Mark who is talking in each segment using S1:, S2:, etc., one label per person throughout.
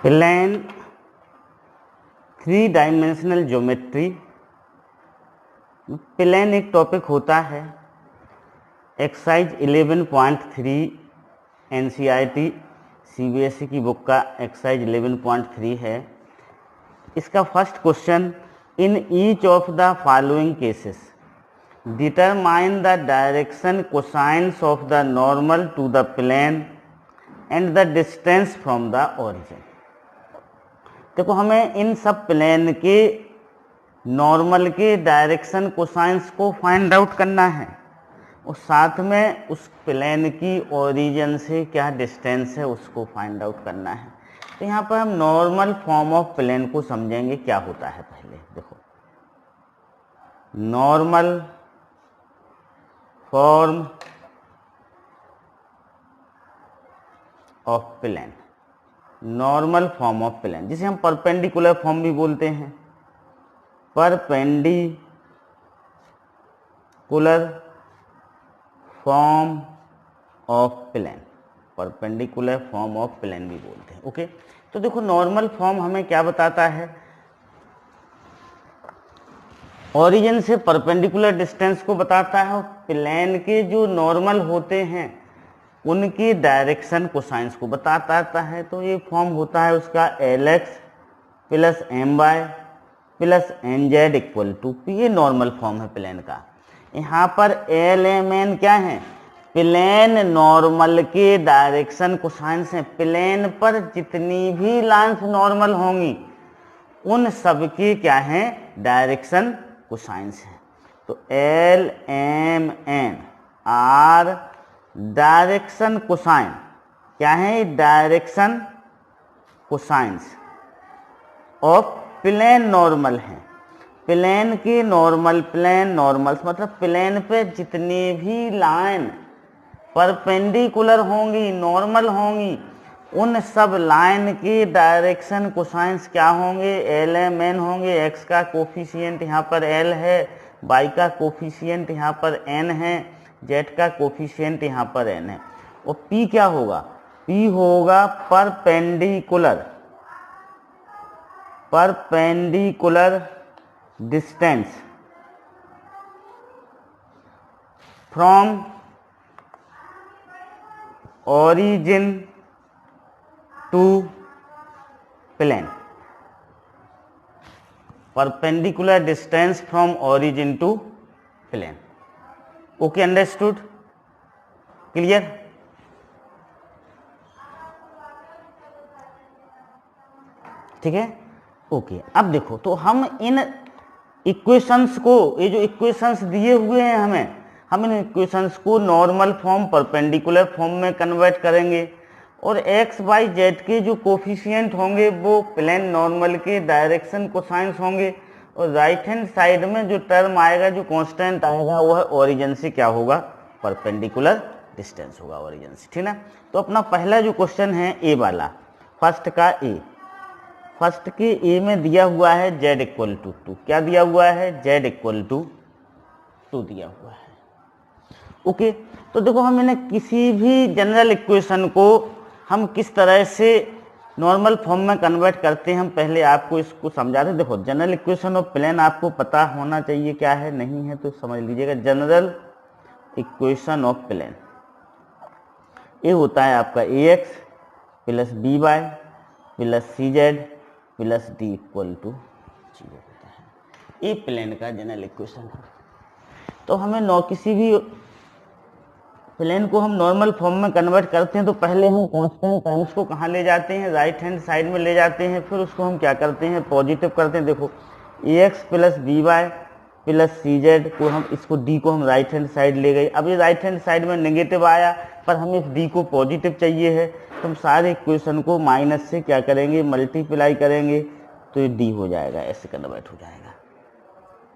S1: Plane 3 dimensional geometry. Plane एक topic होता है, एक्सरसाइज 11.3 एनसीईआरटी सीबीएसई की बुक का एक्सरसाइज 11.3 है। इसका first question, in each of the following cases determine the direction cosines of the normal to the plane and the distance from the origin. देखो, हमें इन सब प्लेन के नॉर्मल के डायरेक्शन कोसाइंस को फाइंड आउट करना है और साथ में उस प्लेन की ओरिजिन से क्या डिस्टेंस है उसको फाइंड आउट करना है। तो यहाँ पर हम नॉर्मल फॉर्म ऑफ प्लेन को समझेंगे क्या होता है। पहले देखो, normal form of plane, normal form of plane जिसे हम परपेंडिकुलर फॉर्म भी बोलते हैं। Perpendicular form of plane, perpendicular form of plane भी बोलते हैं। ओके, तो देखो, नॉर्मल फॉर्म हमें क्या बताता है, ओरिजिन से परपेंडिकुलर डिस्टेंस को बताता है और प्लेन के जो नॉर्मल होते हैं उनकी डायरेक्शन कोसाइंस को बताता है। तो ये फॉर्म होता है उसका LX plus MY plus NZ equal to P। ये नॉर्मल फॉर्म है प्लेन का। यहाँ पर LMN क्या है, प्लेन नॉर्मल के डायरेक्शन कोसाइंस है। प्लेन पर जितनी भी लाइंस नॉर्मल होंगी उन सब की क्या है, डायरेक्शन कोसाइंस है। तो LMN आर डायरेक्शन कोसाइन क्या है, direction cosines of plane normal है। प्लेन की नॉर्मल, प्लेन नॉर्मल्स मतलब प्लेन पे जितनी भी लाइन परपेंडिकुलर होंगी, नॉर्मल होंगी, उन सब लाइन की डायरेक्शन कोसाइंस क्या होंगे, LMN होंगे। x का कोफिशिएंट यहाँ पर L है, y का कोफिशिएंट यहाँ पर N है, z का कोफिशिएंट यहाँ पर n है। और p क्या होगा, p होगा perpendicular, perpendicular distance from origin to plane, perpendicular distance from origin to plane. Okay, understood, clear. ठीक है, ओके। अब देखो, तो हम इन इक्वेशंस को, ये जो इक्वेशंस दिए हुए हैं हम इन इक्वेशंस को नॉर्मल फॉर्म, परपेंडिकुलर फॉर्म में कन्वर्ट करेंगे और x y z के जो कोफिशिएंट होंगे वो प्लेन नॉर्मल के डायरेक्शन कोसाइंस होंगे और राइट हैंड साइड में जो टर्म आएगा, जो कांस्टेंट आएगा, वह ओरिजिन से क्या होगा, परपेंडिकुलर डिस्टेंस होगा ओरिजिन से। ठीक ना। तो अपना पहला जो क्वेश्चन है ए वाला, फर्स्ट का ए, फर्स्ट के ए में दिया हुआ है z इक्वल टू 2। क्या दिया हुआ है, z इक्वल टू 2 दिया हुआ है। ओके, तो देखो, हम इन्हें किसी भी जनरल इक्वेशन को हम किस तरह से नॉर्मल फॉर्म में कन्वर्ट करते हैं, हम पहले आपको इसको समझाते हैं। देखो, जनरल इक्वेशन ऑफ प्लेन आपको पता होना चाहिए क्या है, नहीं है तो समझ लीजिएगा। जनरल इक्वेशन ऑफ प्लेन ये होता है आपका AX plus BY plus CZ plus D equal to 0 होता है। ये प्लेन का जनरल इक्वेशन है। तो हमें किसी भी प्लेन को हम नॉर्मल फॉर्म में कन्वर्ट करते हैं तो पहले हम कांस्टेंट टर्म्स को कहाँ ले जाते हैं, राइट हैंड साइड में ले जाते हैं, फिर उसको हम क्या करते हैं, पॉजिटिव करते हैं। देखो, AX plus BY plus CZ को हम, इसको D को हम राइट हैंड साइड ले गए। अब ये राइट हैंड साइड में नेगेटिव आया पर हमें इस D को पॉजिटिव चाहिए है, तो हम सारे इक्वेशन को माइनस से क्या करेंगे, मल्टीप्लाई करेंगे, तो ये D हो जाएगा, ऐसे कन्वर्ट हो जाएगा।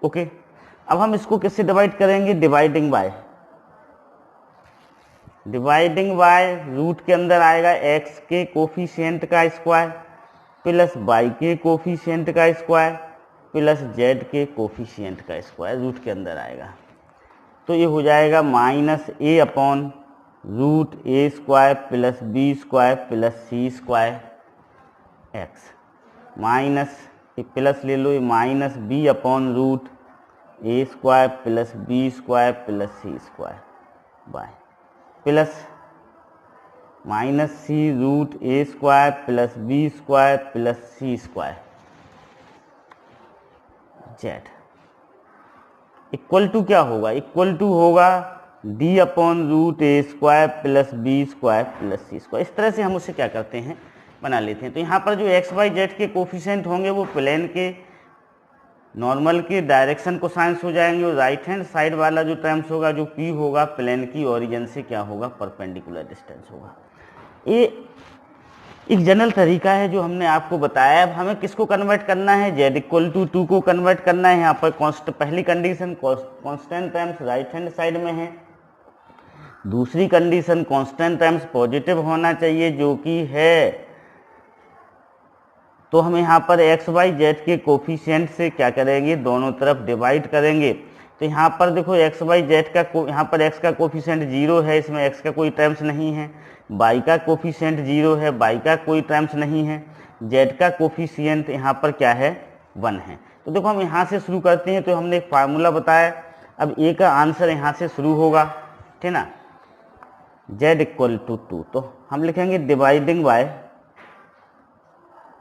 S1: ओके, अब हम इसको किससे डिवाइड करेंगे, dividing by, dividing by root के अंदर आएगा x के कोफिशिएंट का स्क्वायर प्लस y के कोफिशिएंट का स्क्वायर प्लस z के कोफिशिएंट का स्क्वायर रूट के अंदर आएगा। तो ये हो जाएगा -a upon root a square plus b square plus c square x minus plus ले लो, ये minus B upon root A square plus B square plus C square by plus minus C root A square plus B square plus C square Z equal to क्या होगा, equal to होगा D upon root A square plus B square plus C square. इस तरह से हम उसे क्या करते हैं, बना लेते हैं। तो यहाँ पर जो एक्स वाई जेड के कोफिशिएंट होंगे वो प्लेन के नॉर्मल के डायरेक्शन कोसाइंस हो जाएंगे, और राइट हैंड साइड वाला जो टर्म्स होगा जो पी होगा प्लेन की ओरिजिन से क्या होगा, परपेंडिकुलर डिस्टेंस होगा। ये एक जनरल तरीका है जो हमने आपको बताया। अब हमें किसको कन्वर्ट करना है, जेड इक्वल टू 2 को कन्वर्ट करना है। यहाँ पर पहली condition constant terms right hand side में है, दूसरी कंडीशन कांस्टेंट टर्म्स पॉजिटिव होना चाहिए जो कि है। तो हम यहाँ पर एक्स वाई जेड के कोफिशिएंट से क्या करेंगे, दोनों तरफ डिवाइड करेंगे। तो यहाँ पर देखो एक्स वाई जेड का यहाँ पर एक्स का कोफिशिएंट 0 है, इसमें एक्स का कोई टर्म्स नहीं है। वाई का कोफिशिएंट 0 है, वाई का कोई टर्म्स नहीं है। जेड का कोफिशिएंट यहाँ पर क्या है, 1 है। तो देखो हम यहाँ से शुरू करते हैं। तो हमने एक फार्मूला बताया, अब ए का आंसर यहाँ से शुरू होगा, ठीक ना, जेड इक्वल टू 2। तो हम लिखेंगे dividing by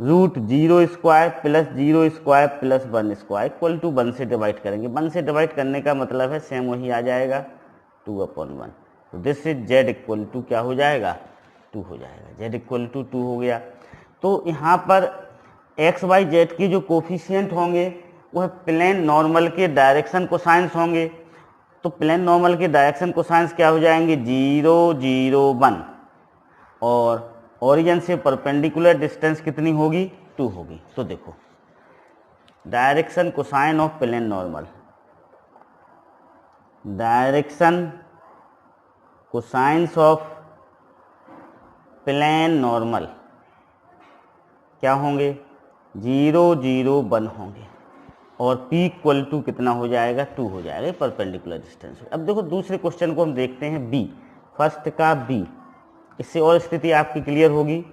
S1: root 0 square plus 0 square plus 1 square equal to 1 से डिवाइड करेंगे। 1 से डिवाइड करने का मतलब है सेम वही आ जाएगा 2/1। तो this is Z equal to क्या हो जाएगा, 2 हो जाएगा। जेड इक्वल टू 2 हो गया। तो यहाँ पर एक्स वाई जेड के जो कोफिशिएंट होंगे वह प्लेन नॉर्मल के डायरेक्शन कोसाइंस होंगे। तो प्लेन नॉर्मल के डायरेक्शन कोसाइंस क्या हो जाएंगे, 0 0 1, और ओरिजिन से परपेंडिकुलर डिस्टेंस कितनी होगी, 2 होगी। तो देखो direction cosine of plane normal, direction cosines of plane normal क्या होंगे, 0 0 1 होंगे, और P इक्वल टू कितना हो जाएगा, 2 हो जाएगा, परपेंडिकुलर डिस्टेंस। अब देखो दूसरे क्वेश्चन को हम देखते हैं, बी, फर्स्ट का बी। इससे और स्थिति आपकी क्लियर होगी।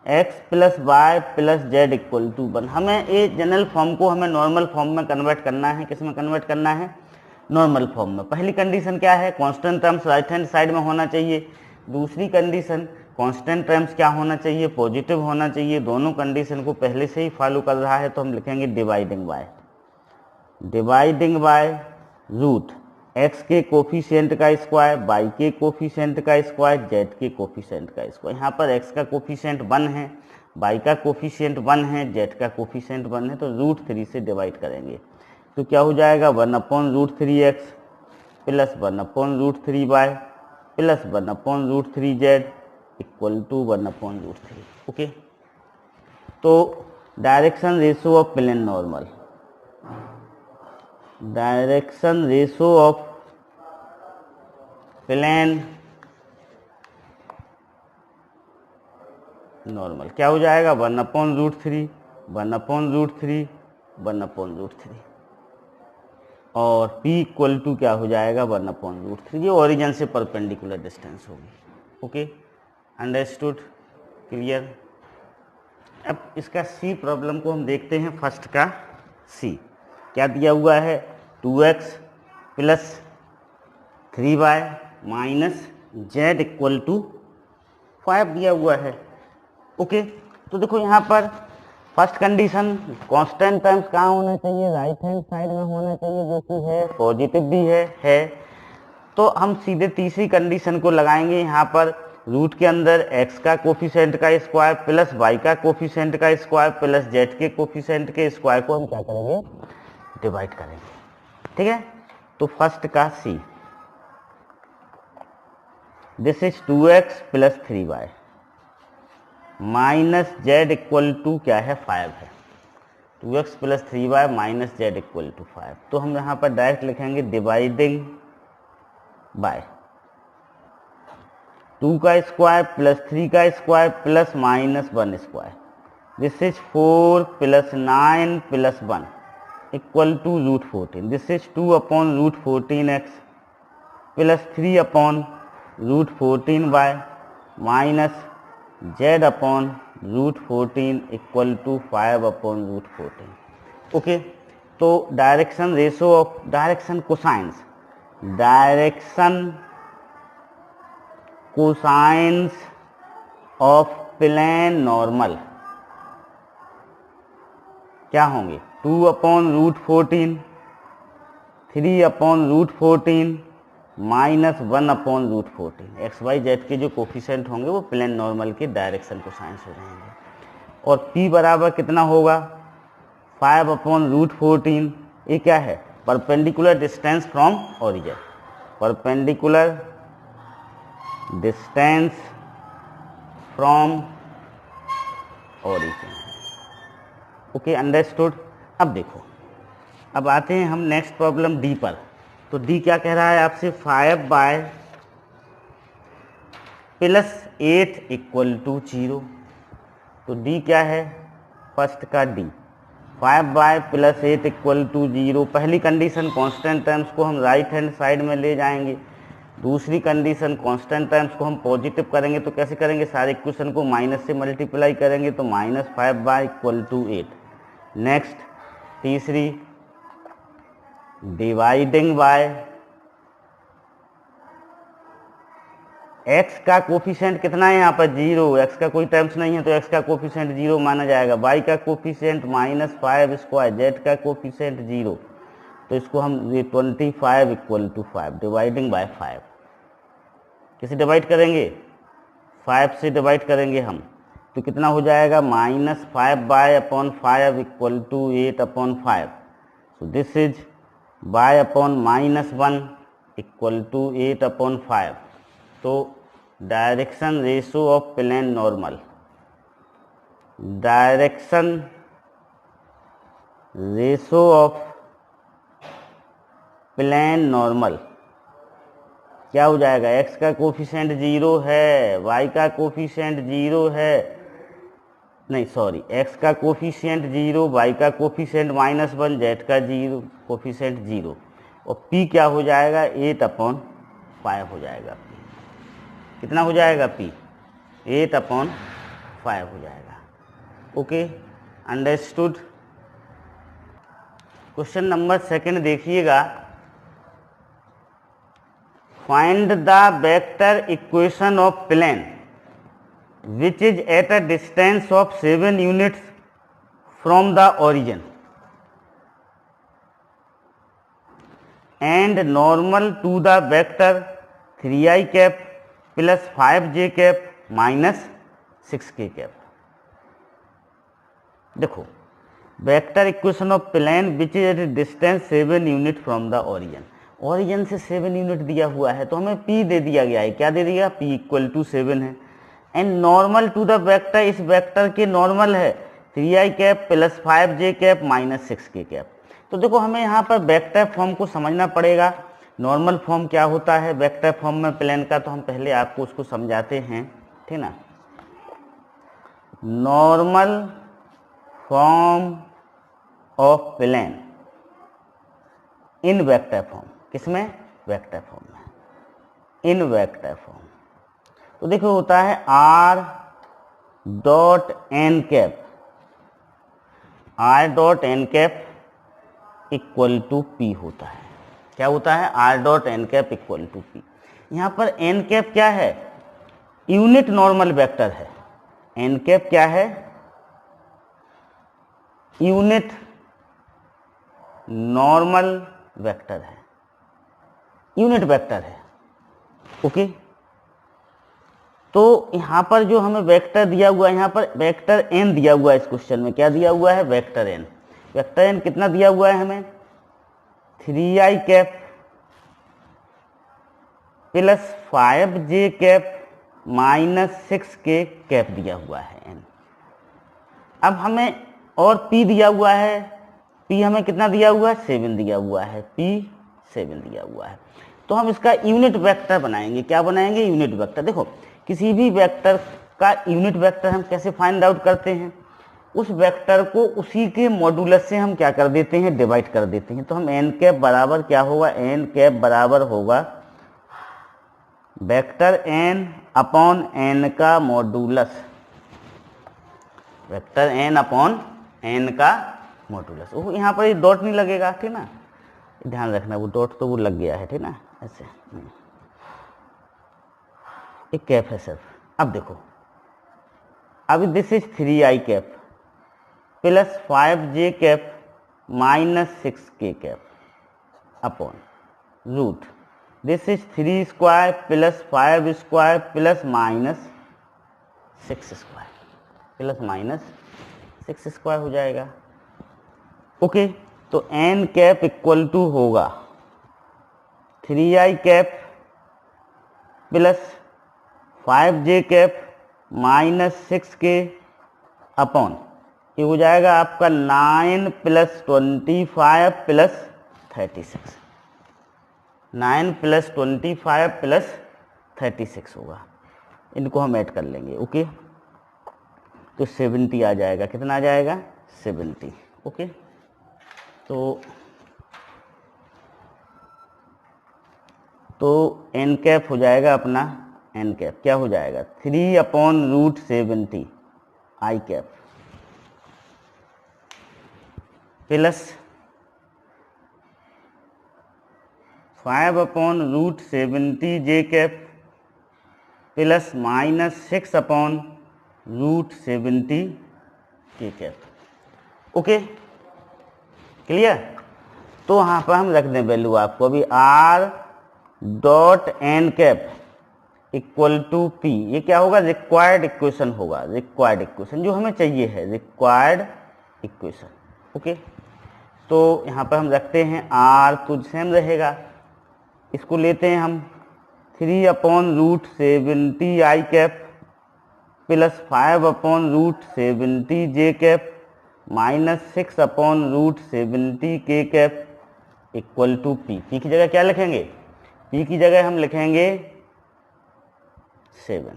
S1: x plus Y plus Z equal to 1। हमें ये जनरल फॉर्म को हमें नॉर्मल फॉर्म में कन्वर्ट करना है। किस में कन्वर्ट करना है, नॉर्मल फॉर्म में। पहली कंडीशन क्या है, constant terms right hand side में होना चाहिए। दूसरी कंडीशन कांस्टेंट टर्म्स क्या होना चाहिए, पॉजिटिव होना चाहिए। दोनों कंडीशन को पहले से ही फॉलो कर रहा है। तो हम लिखेंगे डिवाइडिंग बाय रूट एक्स के कोफिशिएंट का स्क्वायर, वाई के कोफिशिएंट का स्क्वायर, जेड के कोफिशिएंट का स्क्वायर। यहाँ पर एक्स का कोफिशिएंट 1 है, वाई का कोफिशिएंट 1 है, जेड का कोफिशिएंट 1 है। तो √3 से डिवाइड करेंगे तो क्या हो जाएगा, 1/√3x plus 1/√3y plus 1/√3z equal to 1/√3। Okay, तो direction ratio of plane normal, direction ratio of plane normal क्या हो जाएगा, 1/√3 1/√3 1/√3, और P इक्वल टू क्या हो जाएगा, 1/√3। ये ओरिजिन से परपेंडिकुलर डिस्टेंस होगी। Okay, understood, clear. अब इसका सी प्रॉब्लम को हम देखते हैं। फर्स्ट का सी क्या दिया हुआ है, 2x plus 3y minus Z equal to 5 दिया हुआ है। ओके, तो देखो यहाँ पर फर्स्ट कंडीशन कांस्टेंट टर्म्स कहाँ होना चाहिए, राइट हैंड साइड में होना चाहिए, जो कि है पॉजिटिव भी है। तो हम सीधे तीसरी कंडीशन को लगाएंगे। यहाँ पर रूट के अंदर x का कोफिशिएंट का स्क्वायर प्लस y का कोफिशिएंट का स्क्वायर प्लस z के कोफिशिएंट के स्क्वायर को हम क्या करेंगे, डिवाइड करेंगे। ठीक है, तो फर्स्ट का see, this is 2x plus 3y minus Z equal to क्या है, 5 है। 2x plus 3y minus Z equal to 5। तो हम यहाँ पर डायरेक्ट लिखेंगे डिवाइडिंग बाय 2 का स्क्वायर प्लस 3 का square plus minus 1 square, this is 4 plus 9 plus 1 equal to √14। This is 2/√14x plus 3/√14y minus z/√14 √14 equal to 5 upon √14। Okay, तो direction ratio of direction cosines of plane normal क्या होंगे? 2 upon √14, 3 upon √14 minus 1 upon √14। X Y Z के जो coefficient होंगे वो plane normal के direction cosines हो जाएंगे। और p बराबर कितना होगा? 5 अपॉन √14। ये क्या है? Perpendicular distance from origin, perpendicular distance from origin. Okay, understood. अब देखो, अब आते हैं हम नेक्स्ट प्रॉब्लम डी पर। तो डी क्या कह रहा है आपसे? 5 + 8 इक्वल टू 0। तो डी क्या है? फर्स्ट का डी 5 + 8 इक्वल टू 0। पहली कंडीशन कांस्टेंट टर्म्स को हम राइट हैंड साइड में ले जाएंगे, दूसरी कंडीशन कांस्टेंट टर्म्स को हम पॉजिटिव करेंगे। तो कैसे करेंगे? सारे इक्वेशन को माइनस से मल्टीप्लाई करेंगे, तो -5 इक्वल टू 8। नेक्स्ट तीसरी डिवाइडिंग बाय x का कोफिशिएंट कितना है यहाँ पर? 0। x का कोई टर्म्स नहीं है तो x का कोफिशिएंट 0 माना जाएगा। y का कोफिशिएंट -5², z का कोफिशिएंट 0, तो इसको हम 25 इक्वल टू 5 डिवाइडिंग बाय 5। किसे डिवाइड करेंगे? 5 से डिवाइड करेंगे हम, तो कितना हो जाएगा? -5/5 equal to 8/5। So this is y/-1 equal to 8/5। तो direction ratio of plane normal, direction ratio of plane normal क्या हो जाएगा? x का कोफिशिएंट 0 है, y का कोफिशिएंट 0 है, नहीं सॉरी, x का कोफिशिएंट 0, y का कोफिशिएंट -1, z का 0 कोफिशिएंट 0, और p क्या हो जाएगा? 8/5 हो जाएगा। कितना हो जाएगा? p 8/5 हो जाएगा। Okay, understood. क्वेश्चन नंबर 2 देखिएगा। Find the vector equation of plane which is at a distance of 7 units from the origin and normal to the vector 3i cap plus 5j cap minus 6k cap। देखो, vector equation of plane which is at distance 7 unit from the origin. Origin से 7 unit दिया हुआ है, तो हमें p दे दिया गया है। क्या दे दिया? p इक्वल टू 7 है। And normal to the vector, इस वेक्टर के नॉर्मल है 3i cap plus 5j cap minus 6k cap. तो देखो, हमें यहाँ पर वेक्टर फॉर्म को समझना पड़ेगा। नॉर्मल फॉर्म क्या होता है वेक्टर फॉर्म में प्लेन का, तो हम पहले आपको उसको समझाते हैं, ठीक ना। Normal form of plane in vector form, किसमें? वेक्टर फॉर्म में, इन वेक्टर फॉर्म। तो देखो, होता है r dot N cap, r dot N cap equal to p होता है। क्या होता है? r dot N cap equal to p। यहाँ पर n कैप क्या है? यूनिट नॉर्मल वेक्टर है। n कैप क्या है? यूनिट नॉर्मल वेक्टर है, यूनिट वेक्टर है। ओके, तो यहाँ पर जो हमें वेक्टर दिया हुआ है, यहाँ पर वेक्टर n दिया हुआ है। इस क्वेश्चन में क्या दिया हुआ है? Vector n। वेक्टर n कितना दिया हुआ है हमें? 3i cap plus 5j cap minus 6k cap दिया हुआ है n। अब हमें और p दिया हुआ है, p हमें कितना दिया हुआ है? 7 दिया हुआ है, p 7 दिया हुआ है। तो हम इसका यूनिट वेक्टर बनाएंगे। क्या बनाएंगे? Unit vector. देखो, किसी भी वेक्टर का यूनिट वेक्टर हम कैसे फाइंड आउट करते हैं? उस वेक्टर को उसी के मॉडुलस से हम क्या कर देते हैं? डिवाइड कर देते हैं। तो हम n कैप बराबर क्या होगा? n कैप बराबर होगा वेक्टर n अपॉन n का modulus, vector N upon N का मॉड्यूलस। वो यहाँ पर डॉट नहीं लगेगा, ठीक ना, ध्यान रखना, वो डॉट तो वो लग गया है, ठीक ना, ऐसे एक कैप है सिर्फ। अब देखो, अभी this is 3i cap plus 5j cap minus 6k cap upon root this is 3 square plus 5 square plus minus 6 square plus minus 6 square हो जाएगा। ओके, तो एन कैप इक्वल टू होगा 3i cap plus 5j cap minus 6k upon ये हो जाएगा आपका 9 plus 25 plus 36, 9 plus 25 plus 36 होगा, इनको हम ऐड कर लेंगे। ओके, तो 70 आ जाएगा, कितना आ जाएगा 70। ओके, तो एन कैप हो जाएगा अपना, एन कैप क्या हो जाएगा 3 upon root 70 I cap plus 5 upon root 70 J cap plus minus 6 upon root 70 K cap. Okay, clear. तो वहाँ पर हम रख दें वैल्यू आपको अभी R dot N cap equal to P, ये क्या होगा रिक्वायर्ड इक्वेशन होगा, रिक्वायर्ड इक्वेशन जो हमें चाहिए है, रिक्वायर्ड इक्वेशन। ओके, तो यहाँ पर हम रखते हैं आर तो सेम रहेगा, इसको लेते हैं हम 3 upon root 70 I cap plus 5 upon root 70 J cap minus 6 upon root 70 K cap equal to P. P की जगह क्या लिखेंगे, पी की जगह हम लिखेंगे 7।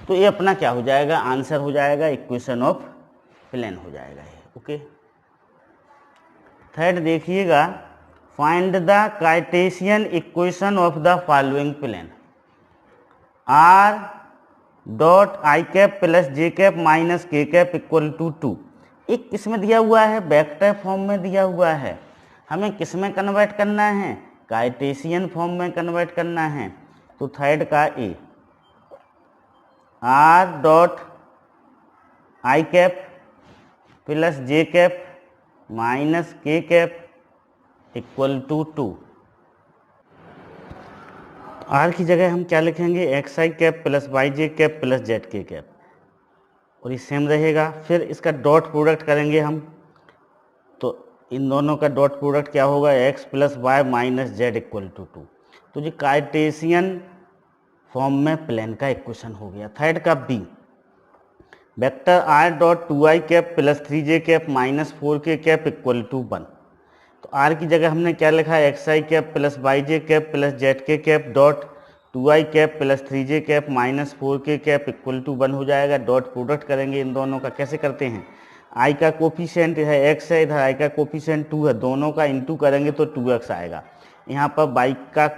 S1: तो ये अपना क्या हो जाएगा, आंसर हो जाएगा, इक्वेशन ऑफ प्लेन हो जाएगा ये। ओके, थर्ड देखिएगा, find the Cartesian equation of the following plane R dot I cap plus J cap minus K cap equal to 2। एक किस में दिया हुआ है, वेक्टर फॉर्म में दिया हुआ है, हमें किस में कन्वर्ट करना है, कार्टेशियन फॉर्म में कन्वर्ट करना है। तो थर्ड का A R dot I cap plus J cap minus K cap equal to 2। Are की जगह हम क्या लिखेंगे, x I cap plus Y J cap plus Z K cap, और ये सेम रहेगा। फिर इसका डॉट प्रोडक्ट करेंगे हम, तो इन दोनों का डॉट प्रोडक्ट क्या होगा, X plus Y minus Z equal to 2। तो ये कार्टेशियन फॉर्म में प्लेन का इक्वेशन हो गया। थर्ड का B vector R dot 2i cap plus 3j cap minus 4k cap equal to 1। तो आर की जगह हमने क्या लिखा है, X I cap plus Y J cap plus Z K cap dot 2i cap plus 3j cap minus 4k cap equal to 1 हो जाएगा। Dot product करेंगे इन दोनों का, कैसे करते हैं, आई का कोफिशिएंट है x है, इधर आई का कोफिशिएंट 2 है, दोनों का इंटू करेंगे तो 2x आएगा। यहाँ पर y का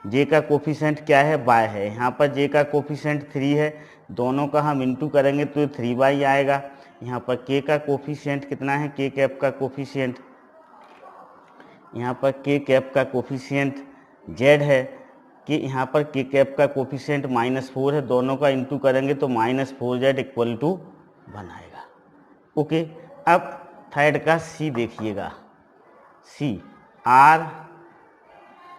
S1: j का कोफिशिएंट क्या है, y है, यहाँ पर j का कोफिशिएंट 3 है, दोनों का हम इंटू करेंगे तो 3y आएगा। यहाँ पर k का कोफिशिएंट कितना है, k कैप का कोफिशिएंट, यहाँ पर k कैप का कोफिशिएंट z है, कि यहाँ पर k कैप का कोफिशिएंट -4 है, दोनों का इंटू करेंगे तो -4z इक्वल टू 1 आएगा। ओके, अब थर्ड का सी देखिएगा, C R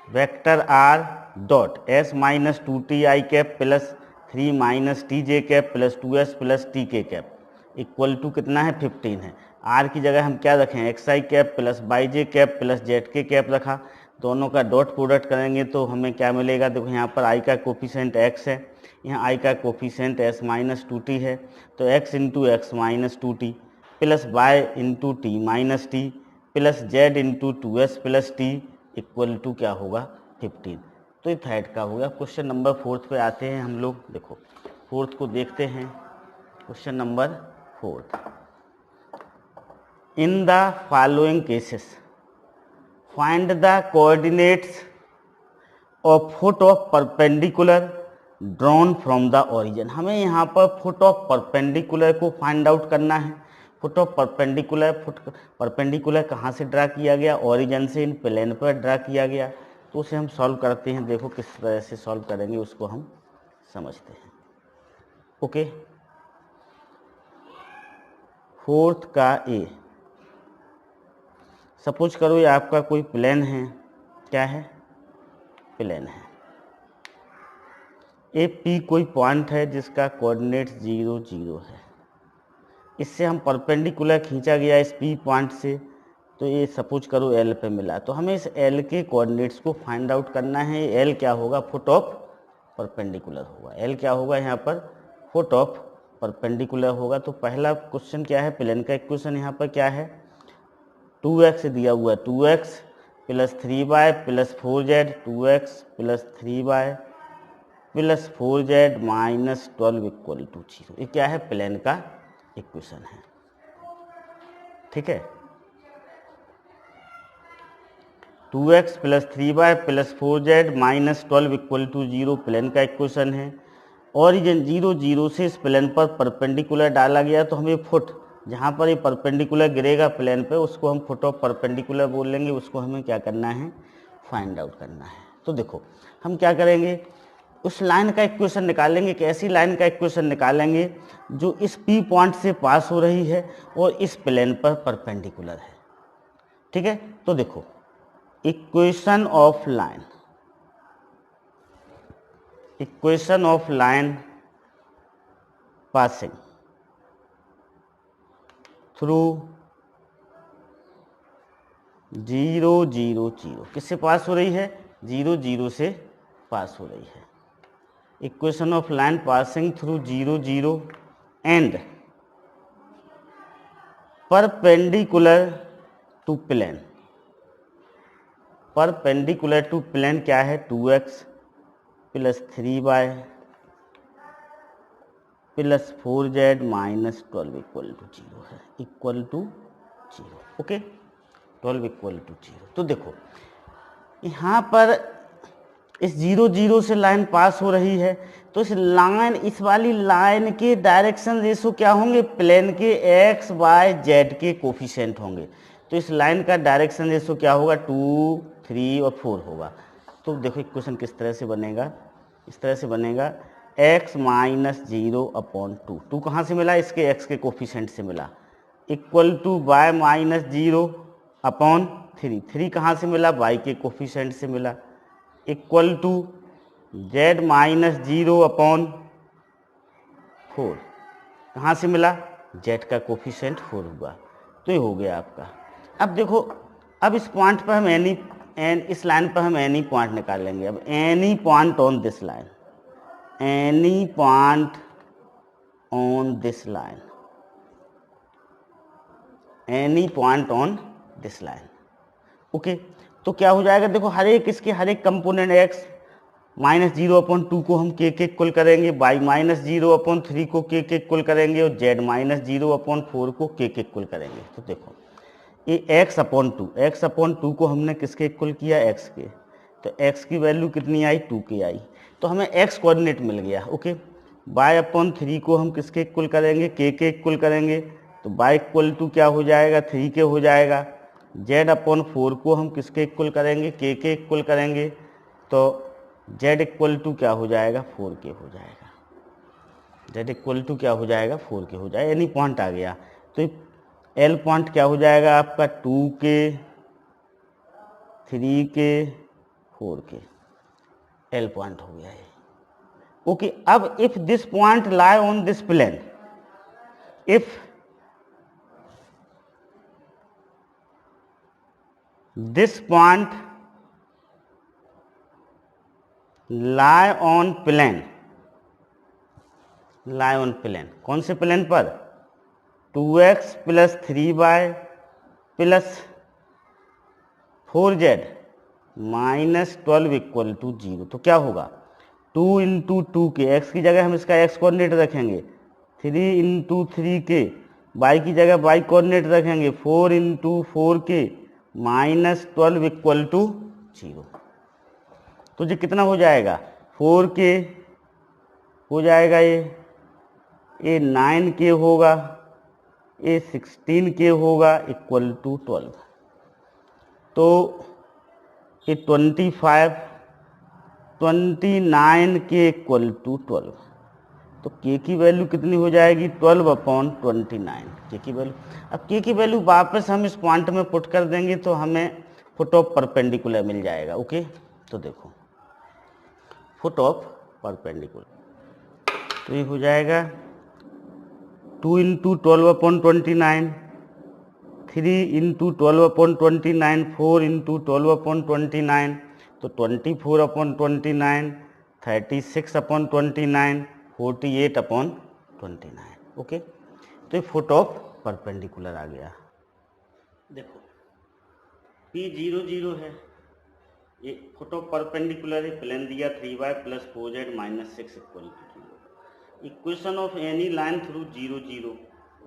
S1: vector R dot S minus 2ti cap plus 3 minus tj cap plus 2s plus tk cap equal to कितना है, 15 है। आर की जगह हम क्या रखें, x I cap plus Y J cap plus Z K cap रखा, दोनों का डॉट प्रोडक्ट करेंगे तो हमें क्या मिलेगा, देखो यहाँ पर आई का कोफिशिएंट x है, यहाँ आई का कोफिशिएंट s माइनस 2t है, तो x into X minus 2t plus Y into T minus T plus Z into 2s plus T equal to क्या होगा, 15। तो ये थर्ड का हो गया। क्वेश्चन नंबर 4 पे आते हैं हम लोग, देखो 4 को देखते हैं। Question number 4, in the following cases find the coordinates of foot of perpendicular drawn from the origin. हमें यहाँ पर फुट ऑफ परपेंडिकुलर को फाइंड आउट करना है। फुट ऑफ परपेंडिकुलर कहाँ से ड्रा किया गया, ओरिजिन से इन प्लेन पर ड्रा किया गया। तो उसे हम सॉल्व करते हैं, देखो किस तरह से सॉल्व करेंगे उसको हम समझते हैं। ओके, फोर्थ का ए, सपोज करो ये आपका कोई प्लेन है, क्या है, प्लेन है। ए पी कोई पॉइंट है जिसका कोऑर्डिनेट 0 0 है। इससे हम परपेंडिकुलर खींचा गया इस पी पॉइंट से, तो ये सपोज करो एल पे मिला। तो हमें इस एल के कोऑर्डिनेट्स को फाइंड आउट करना है। एल क्या होगा, फुट ऑफ परपेंडिकुलर होगा। एल क्या होगा यहाँ पर, फुट ऑफ परपेंडिकुलर होगा। तो पहला क्वेश्चन क्या है, प्लेन का इक्वेशन यहाँ पर क्या है, 2x दिया हुआ है, 2x plus 3y plus 4z, 2x plus 3y plus 4z minus 12 equal to 0। ये क्या है, प्लेन का इक्वेशन है। ठीक है, 2x plus 3y plus 4z minus 12 equal to 0 plane का इक्वेशन है। ओरिजिन 0 0 से इस प्लेन पर परपेंडिकुलर डाला गया, तो हमें फुट, जहाँ पर ये परपेंडिकुलर गिरेगा प्लेन पे, उसको हम फुट ऑफ परपेंडिकुलर बोल लेंगे। उसको हमें क्या करना है, फाइंड आउट करना है। तो देखो हम क्या करेंगे, उस लाइन का इक्वेशन निकालेंगे। एक ऐसी लाइन का इक्वेशन निकालेंगे जो इस पी पॉइंट से पास हो रही है और इस प्लेन पर परपेंडिकुलर है। ठीक है, तो देखो equation of line, equation of line passing through 0 0 0, किससे पास हो रही है, 0 0 से पास हो रही है। Equation of line passing through 0 0 and perpendicular to plane. Perpendicular to plane क्या है, 2x plus 3y plus 4z minus 12 equal to 0 है, equal to 0। Okay, 12 equal to 0। तो देखो यहाँ पर इस 0 0 से लाइन पास हो रही है, तो इस लाइन, इस वाली लाइन के डायरेक्शन रेशो क्या होंगे, प्लेन के x y z के कोफिशिएंट होंगे। तो इस लाइन का डायरेक्शन रेशो क्या होगा, 2 3 और 4 होगा। तो देखो इक्वेशन किस तरह से बनेगा, इस तरह से बनेगा, x माइनस 0 अपॉन 2, 2 कहाँ से मिला, इसके x के कोफिशिएंट से मिला, equal to y minus 0 upon 3, 3 कहाँ से मिला, y के कोफिशिएंट से मिला, equal to z minus 0 upon 4, कहाँ से मिला, z का कोफिशिएंट 4 हुआ। तो ये हो गया आपका। अब देखो, अब इस पॉइंट पर हम इस लाइन पर हम एनी पॉइंट निकालेंगे। अब any point on this line, any point on this line, any point on this line. Okay, तो क्या हो जाएगा, देखो हर एक इसके हर एक कंपोनेंट x माइनस 0 अपॉन 2 को हम k के इक्वल करेंगे, y माइनस 0 अपॉन 3 को k के इक्वल करेंगे और z माइनस 0 अपॉन 4 को k के इक्वल करेंगे। तो देखो ये x अपॉन 2 को हमने किसके इक्वल किया, x के, तो x की वैल्यू कितनी आई, 2k आई। तो हमें x कोऑर्डिनेट मिल गया। ओके, y अपॉन 3 को हम किसके इक्वल करेंगे, k के इक्वल करेंगे, तो y इक्वल टू क्या हो जाएगा, 3 के हो जाएगा। z अपॉन 4 को हम किसके इक्वल करेंगे, k के इक्वल करेंगे, तो z इक्वल टू क्या हो जाएगा, 4k हो जाएगा। z इक्वल टू क्या हो जाएगा, 4k हो जाएगा। एनी पॉइंट आ गया, तो l पॉइंट क्या हो जाएगा आपका, 2k 3k 4k, l point हो गया है। ओके, अब if this point lie on this plane, if this point lie on plane, lie on plane, कौन से प्लेन पर, 2x plus 3y plus 4z minus 12 equal to 0। तो क्या होगा, 2 इंटू 2k, x की जगह हम इसका x कोऑर्डिनेट रखेंगे, 3 इंटू 3k, y की जगह y कोऑर्डिनेट रखेंगे, 4 into 4k minus 12 equal to 0। तो ये कितना हो जाएगा, 4k हो जाएगा ये 9k होगा, ये 16k होगा इक्वल टू 12। तो ये 29k इक्वल टू 12। तो k की वैल्यू कितनी हो जाएगी 12/29 k की वैल्यू। अब k की वैल्यू वापस हम इस पॉइंट में पुट कर देंगे तो हमें फुट ऑफ परपेंडिकुलर मिल जाएगा। ओके, तो देखो फुट ऑफ परपेंडिकुलर, तो ये हो जाएगा 2 × 12/29, 3 × 12/29, 4 × 12/29, तो 24/29, 36/29, 48/29। ओके, तो ये फुट ऑफ परपेंडिकुलर आ गया। देखो P00 है, ये फुट ऑफ परपेंडिकुलर है, प्लेन दिया 3y + 4z - 6 = 0। Equation of any line through 0 0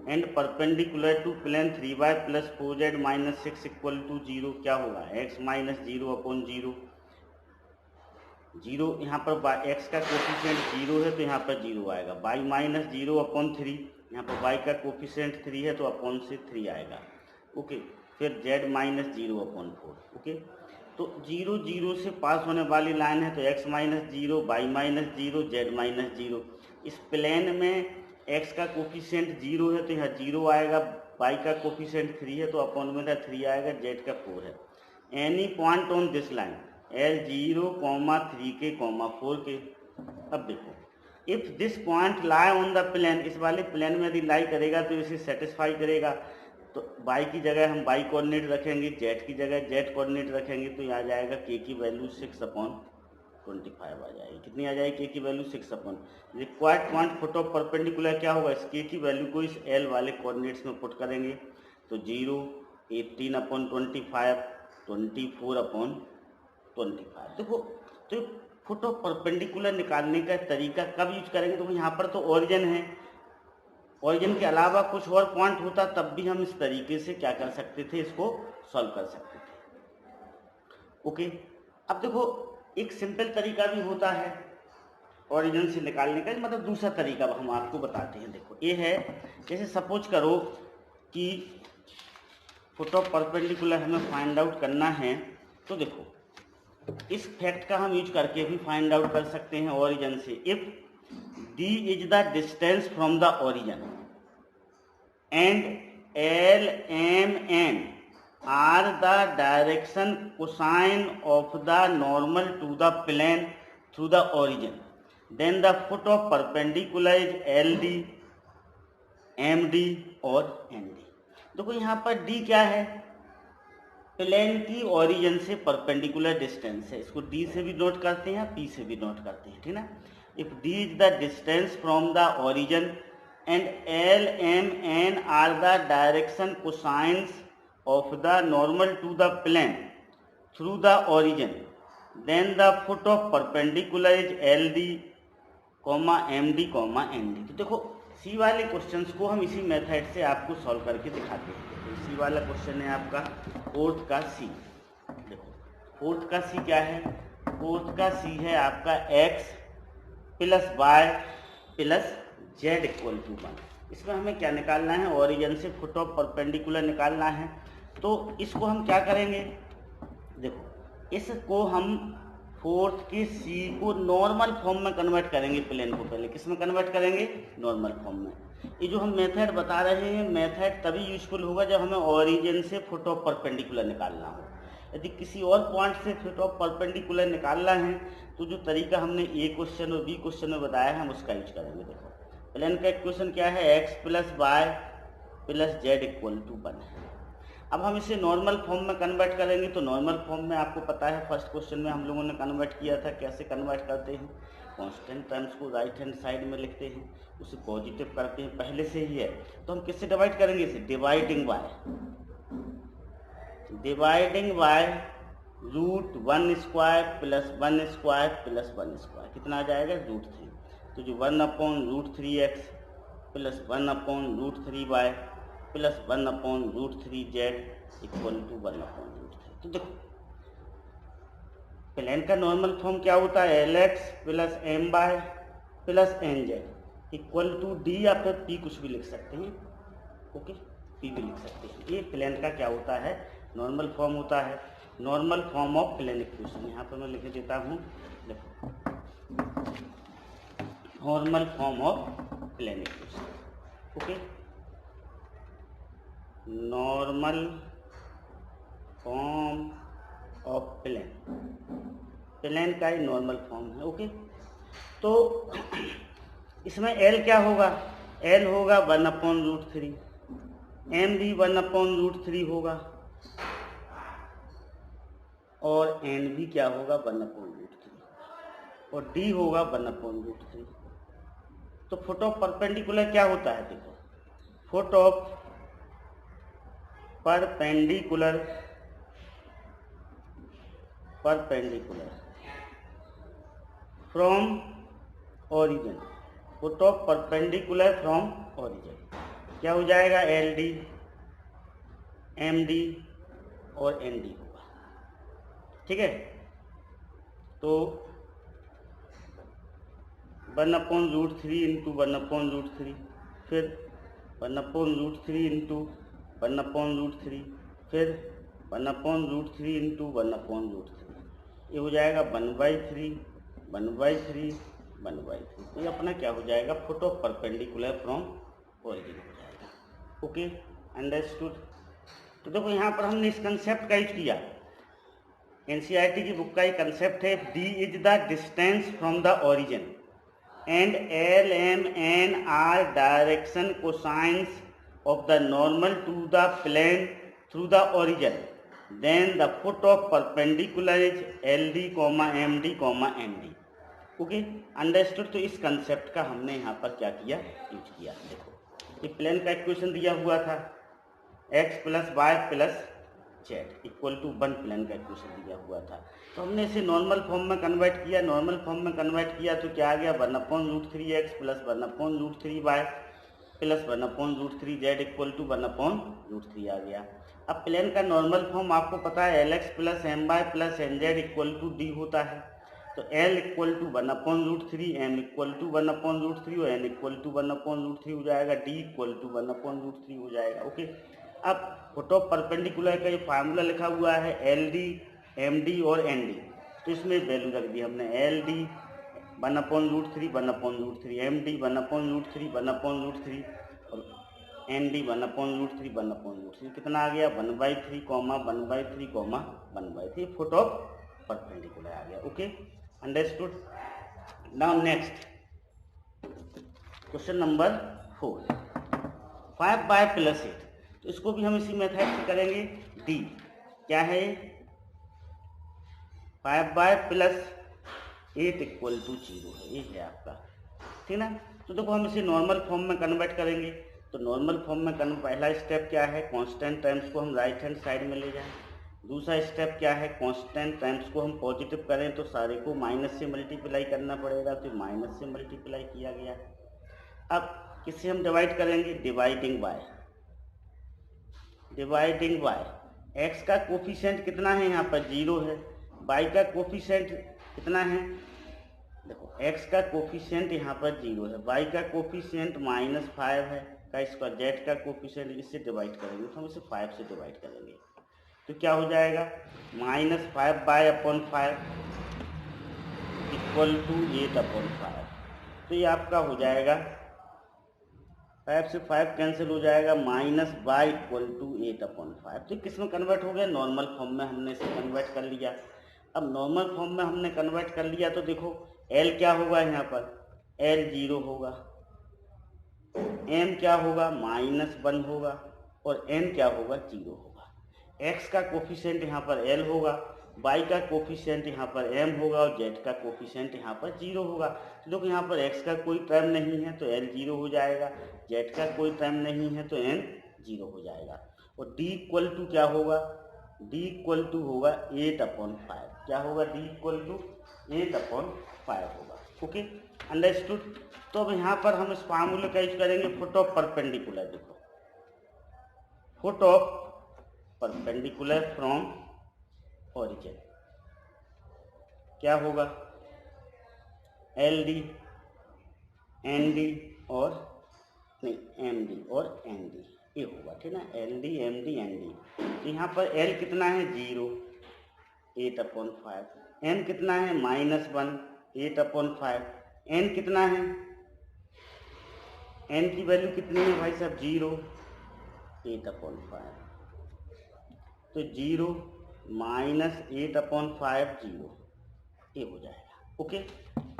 S1: and perpendicular to plane 3y + 4z - 6 = 0 क्या होगा x - 0/0। 0 यहाँ पर x का कोफिशिएंट 0 है तो यहाँ पर 0 आएगा, y - 0/3 यहाँ पर y का कोफिशिएंट 3 है तो अपॉन से 3 आएगा। ओके, फिर z - 0/4। ओके, तो 0 0 से पास होने वाली लाइन है तो x - 0, y - 0, z - 0। इस प्लेन में x का कोफिशिएंट 0 है तो यहाँ 0 आएगा, y का कोफिशिएंट 3 है तो अपॉन में 3 आएगा, z का 4 है। Any point on this line L0, 3k, 4k। अब देखो if this point lie on the plane, इस वाले प्लेन में यदि लाई करेगा तो इसे सेटिस्फाई करेगा। तो y की जगह हम y कोऑर्डिनेट रखेंगे, z की जगह z कोऑर्डिनेट रखेंगे, तो यहाँ जाएगा k की वैल्यू 6/25 आ जाएगी। कितनी आ जाएगी k की value 6/। Required point foot of perpendicular क्या होगा, इस k की वैल्यू को इस l वाले कोऑर्डिनेट्स में पुट करेंगे तो 0, 18/25, 24/25। देखो तो फुट ऑफ परपेंडिकुलर निकालने का तरीका कब यूज करेंगे, तो यहाँ पर तो ओरिजिन है, ओरिजिन के अलावा कुछ और पॉइंट होता तब भी हम इस तरीके से क्या कर सकते थे, इसको सॉल्व कर सकते थे। ओके, अब देखो एक सिंपल तरीका भी होता है ओरिजिन से निकालने का, मतलब दूसरा तरीका हम आपको बताते हैं। देखो ये है, जैसे सपोज करो कि फुट ऑफ परपेंडिकुलर हमें फाइंड आउट करना है, तो देखो इस फैक्ट का हम यूज करके भी फाइंड आउट कर सकते हैं ओरिजिन से। If d is the distance from the origin and L, M, N are the direction cosine of the normal to the plane through the origin, then the foot of perpendicular is LD, MD और ND। देखो यहाँ पर D क्या है, plane की origin से perpendicular distance है, इसको D से भी नोट करते हैं, P से भी नोट करते हैं, ठीक ना। If D is the distance from the origin and L, M, N are the direction cosines of the normal to the plane through the origin, then the foot of perpendicular is LD, MD, ND। तो देखो सी वाले questions को हम इसी method से आपको solve करके दिखाते हैं। तो सी वाला क्वेश्चन है आपका फोर्थ का सी। देखो फोर्थ का सी क्या है, फोर्थ का सी है आपका x + y + z = 1। इसमें हमें क्या निकालना है, ओरिजिन से फुट ऑफ परपेंडिकुलर निकालना है। तो इसको हम क्या करेंगे, देखो इसको हम फोर्थ के सी को नॉर्मल फॉर्म में कन्वर्ट करेंगे, प्लेन को पहले किस में कन्वर्ट करेंगे, नॉर्मल फॉर्म में। ये जो हम मेथड बता रहे हैं, मेथड तभी यूजफुल होगा जब हमें ओरिजिन से फुट ऑफ परपेंडिकुलर निकालना हो। यदि किसी और पॉइंट से फुट ऑफ परपेंडिकुलर निकालना है तो जो तरीका हमने ए क्वेश्चन और बी क्वेश्चन में बताया है हम उसका यूज करेंगे। देखो प्लेन का इक्वेशन क्या है, x + y + z = 1 है। अब हम इसे नॉर्मल फॉर्म में कन्वर्ट करेंगे, तो नॉर्मल फॉर्म में आपको पता है फर्स्ट क्वेश्चन में हम लोगों ने कन्वर्ट किया था। कैसे कन्वर्ट करते हैं, कांस्टेंट टर्म्स को राइट हैंड साइड में लिखते हैं, उसे पॉजिटिव करते हैं, पहले से ही है। तो हम किससे डिवाइड करेंगे, इसे डिवाइडिंग बाय √1² + 1² + 1², कितना आ जाएगा, √3। तो जो 1/√3x + 1/√3y + 1/√3z = 1/√3। तो देखो प्लेन का नॉर्मल फॉर्म क्या होता है, Lx + My plus N Z equal to D या फिर पी कुछ भी लिख सकते हैं, ओके, पी भी लिख सकते हैं। ये प्लेन का क्या होता है, नॉर्मल फॉर्म होता है, normal form of plane equation. यहाँ पर मैं लिख देता हूँ, देखो normal form of plane equation, okay, normal form of plane, plane का ही नॉर्मल फॉर्म है, ओके। तो इसमें एल क्या होगा, एल होगा 1/√3, एम भी 1/√3 होगा, और एन भी क्या होगा 1/√3, और डी होगा 1/√3। तो फुट ऑफ परपेंडिकुलर क्या होता है, देखो foot of perpendicular from origin, foot of perpendicular from origin क्या हो जाएगा, एल डी, एम डी और एन डी होगा, ठीक है। तो 1/√3 इंटू 1/√3, फिर 1/√3 इंटू 1/√3, फिर 1/√3 इंटू 1/√3, ये हो जाएगा 1/3, 1/3, 1/3। ये अपना क्या हो जाएगा, foot of perpendicular from origin हो जाएगा, ओके, अंडरस्टूड। तो देखो यहाँ पर हमने इस कंसेप्ट का यूज किया, एनसीईआरटी की बुक का ये कंसेप्ट है, D is the distance from the origin and L, M, N are direction cosines of the normal to the plane through the origin. Then the foot of perpendicular is LD, MD, ND. Okay, understood. तो इस concept का हमने यहाँ पर क्या किया, use किया। देखो ये प्लेन का इक्वेशन दिया हुआ था x + y + z equal to 1, plane का इक्वेशन दिया हुआ था। तो हमने इसे नॉर्मल फॉर्म में कन्वर्ट किया, नॉर्मल फॉर्म में कन्वर्ट किया तो क्या आ गया, 1/√3x + 1/√3y + 1/√3z equal to 1/√3 आ गया। अब प्लेन का नॉर्मल फॉर्म आपको पता है Lx + My + Nz equal to D होता है। तो L equal to 1/√3, M equal to 1/√3 और N इक्वल टू 1/√3 हो जाएगा, D इक्वल टू 1/√3 हो जाएगा, ओके। अब फुट ऑफ परपेंडिकुलर का ये फार्मूला लिखा हुआ है LD, MD और ND, तो इसमें वैल्यू रख दी हमने, LD 1/√3, 1/√3, MD 1/√3, 1/√3 और ND 1/√3, 1/√3, कितना आ गया 1/3, 1/3, 1/3, फुट ऑफ परपेंडिकुलर आ गया, okay, understood. Now next question number 4, 5y + 8, तो इसको भी हम इसी मेथड से करेंगे। डी क्या है, 5y + 8 इक्वल टू 0 है, ये है आपका, ठीक ना। तो देखो हम इसे नॉर्मल फॉर्म में कन्वर्ट करेंगे। तो नॉर्मल फॉर्म में पहला स्टेप क्या है, कांस्टेंट टर्म्स को हम राइट हैंड साइड में ले जाएं। दूसरा स्टेप क्या है, कांस्टेंट टर्म्स को हम पॉजिटिव करें तो सारे को माइनस से मल्टीप्लाई करना पड़ेगा, तो माइनस से मल्टीप्लाई किया गया। अब किससे हम डिवाइड करेंगे, dividing by, dividing bye. x का कोफिशिएंट कितना है, यहाँ पर 0 है, y का कोफिशिएंट कितना है, देखो x का कोफिशिएंट यहाँ पर 0 है, y का कोफिशिएंट -5 है का स्क्वायर, z का कोफिशिएंट, इससे डिवाइड करेंगे तो हम इसे 5 से डिवाइड करेंगे तो क्या हो जाएगा, -5/5 इक्वल टू 8/5। तो ये आपका हो जाएगा, 5 से 5 कैंसिल हो जाएगा, -y इक्वल टू 8/5। तो किस में कन्वर्ट हो गया, नॉर्मल फॉर्म में हमने इसे कन्वर्ट कर लिया। अब नॉर्मल फॉर्म में हमने कन्वर्ट कर लिया तो देखो L क्या होगा, यहाँ पर L 0 होगा, M क्या होगा -1 होगा और N क्या होगा 0 होगा। x का कोफिशिएंट यहाँ पर L होगा, y का कोफिशिएंट यहाँ पर M होगा और z का कोफिशिएंट यहाँ पर 0 होगा। तो देखो यहाँ पर x का कोई टर्म नहीं है तो L 0 हो जाएगा, z का कोई टर्म नहीं है तो N 0 हो जाएगा। और d इक्वल टू क्या होगा, d इक्वल टू होगा 8/5, क्या होगा, d इक्वल टू 8/5 होगा, ओके, अंडरस्टूड। तो अब यहाँ पर हम इस फार्मूले का यूज करेंगे, फुट ऑफ परपेंडिकुलर। देखो foot of perpendicular from origin क्या होगा, LD
S2: एन डी और नहीं एम डी और एन डी, ये होगा ठीक ना, L D M D N D. तो यहाँ पर एल कितना है 0 8/5, एम कितना है -1 8/5, एन कितना है, एन की वैल्यू कितनी है भाई साहब 0 8/5, तो 0 -8/5 0, ये हो जाएगा। ओके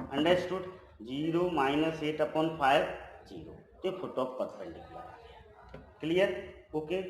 S2: अंडरस्टूड, 0 -8/5 0, तो फुट ऑफ परपेंडिकुलर आ गया। क्लियर? ओके।